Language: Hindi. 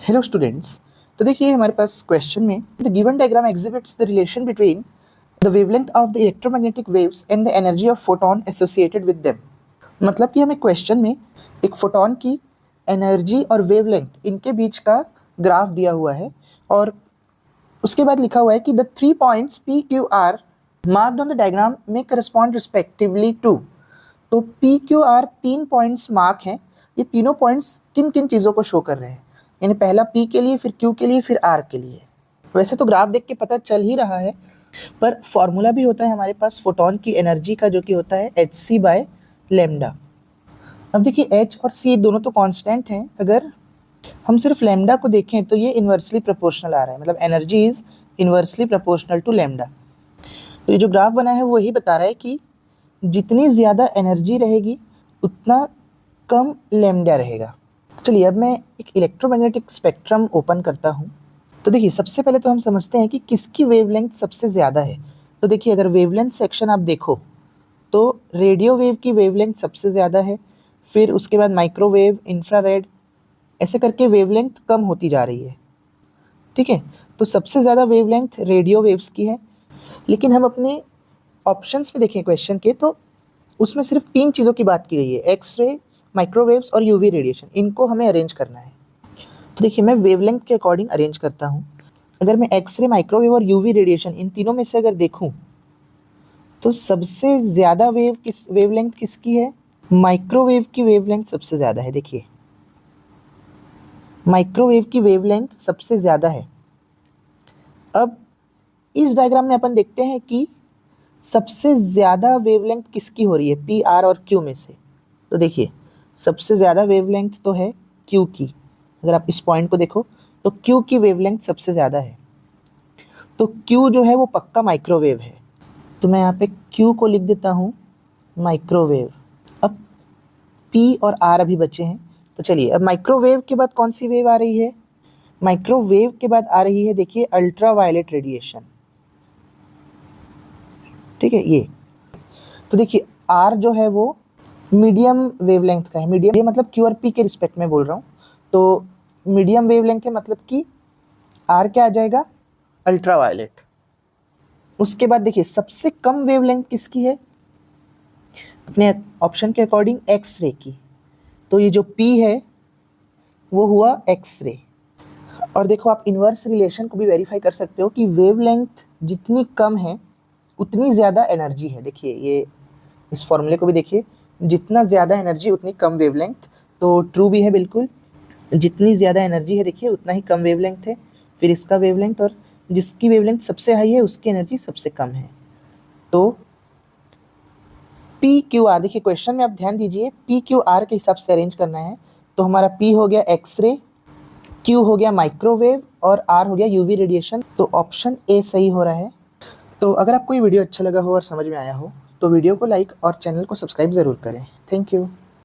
Hello students. तो देखिए हमारे पास क्वेश्चन में the given diagram exhibits the relation between the wavelength of the electromagnetic waves and the energy of photon associated with them. मतलब कि हमें क्वेश्चन में एक फोटोन की एनर्जी और वेवलेंथ इनके बीच का ग्राफ दिया हुआ है और उसके बाद लिखा हुआ है कि the 3 points P Q R marked on the diagram में करस्पॉन्ड रिस्पेक्टिवली टू। तो P Q R 3 points mark हैं। ये तीनों पॉइंट्स किन किन चीज़ों को शो कर रहे हैं, यानी पहला पी के लिए, फिर क्यू के लिए, फिर आर के लिए। वैसे तो ग्राफ देख के पता चल ही रहा है, पर फॉर्मूला भी होता है हमारे पास फोटोन की एनर्जी का, जो कि होता है एच सी बाय लेमडा। अब देखिए एच और सी दोनों तो कांस्टेंट हैं। अगर हम सिर्फ लेमडा को देखें तो ये इन्वर्सली प्रोपोर्शनल आ रहा है, मतलब energy is inversely proportional to lambda. तो ये जो ग्राफ बना है वो यही बता रहा है कि जितनी ज़्यादा एनर्जी रहेगी उतना कम लेमडा रहेगा। चलिए अब मैं एक इलेक्ट्रोमैग्नेटिक स्पेक्ट्रम ओपन करता हूँ। तो देखिए सबसे पहले तो हम समझते हैं कि किसकी वेवलेंथ सबसे ज़्यादा है। तो देखिए अगर वेवलेंथ सेक्शन आप देखो तो रेडियो वेव की वेवलेंथ सबसे ज़्यादा है, फिर उसके बाद माइक्रोवेव, इंफ्रारेड, ऐसे करके वेवलेंथ कम होती जा रही है। ठीक है, तो सबसे ज़्यादा वेवलेंथ रेडियो वेव्स की है। लेकिन हम अपने ऑप्शंस में देखें क्वेश्चन के, तो उसमें सिर्फ 3 चीज़ों की बात की गई है, एक्स रे, माइक्रोवेव्स और यूवी रेडिएशन। इनको हमें अरेंज करना है। तो देखिए मैं वेवलेंथ के अकॉर्डिंग अरेंज करता हूँ। अगर मैं एक्स रे, माइक्रोवेव और यूवी रेडिएशन इन तीनों में से अगर देखूँ तो सबसे ज़्यादा वेवलेंथ किसकी है? माइक्रोवेव की वेवलेंथ सबसे ज़्यादा है। देखिए माइक्रोवेव की वेवलेंथ सबसे ज़्यादा है। अब इस डायग्राम में अपन देखते हैं कि सबसे ज़्यादा वेवलेंथ किसकी हो रही है, पी, आर और क्यू में से। तो देखिए सबसे ज़्यादा वेवलेंथ तो है क्यू की। अगर आप इस पॉइंट को देखो तो क्यू की वेवलेंथ सबसे ज़्यादा है। तो क्यू जो है वो पक्का माइक्रोवेव है। तो मैं यहाँ पे क्यू को लिख देता हूँ माइक्रोवेव। अब पी और आर अभी बचे हैं। तो चलिए अब माइक्रोवेव के बाद कौन सी वेव आ रही है? माइक्रोवेव के बाद आ रही है देखिए अल्ट्रा वायलेट रेडिएशन। ठीक है ये। तो देखिए आर जो है वो मीडियम वेवलेंथ का है। मीडियम मतलब क्यू और पी के रिस्पेक्ट में बोल रहा हूँ। तो मीडियम वेवलेंथ है, मतलब कि आर क्या आ जाएगा? Ultraviolet. उसके बाद देखिए सबसे कम वेवलेंथ किसकी है अपने ऑप्शन के अकॉर्डिंग? एक्स रे की। तो ये जो पी है वो हुआ एक्स रे। और देखो आप इन्वर्स रिलेशन को भी वेरीफाई कर सकते हो कि वेवलेंथ जितनी कम है उतनी ज़्यादा एनर्जी है। देखिए ये इस फॉर्मूले को भी देखिए, जितना ज़्यादा एनर्जी उतनी कम वेवलेंथ। तो ट्रू भी है बिल्कुल, जितनी ज़्यादा एनर्जी है देखिए उतना ही कम वेवलेंथ है। फिर इसका वेवलेंथ, और जिसकी वेवलेंथ सबसे हाई है उसकी एनर्जी सबसे कम है। तो पी क्यू आर, देखिए क्वेश्चन में आप ध्यान दीजिए, पी क्यू आर के हिसाब से अरेंज करना है। तो हमारा पी हो गया एक्सरे, क्यू हो गया माइक्रोवेव और आर हो गया यूवी रेडिएशन। तो ऑप्शन ए सही हो रहा है। तो अगर आपको ये वीडियो अच्छा लगा हो और समझ में आया हो तो वीडियो को लाइक और चैनल को सब्सक्राइब ज़रूर करें। Thank you.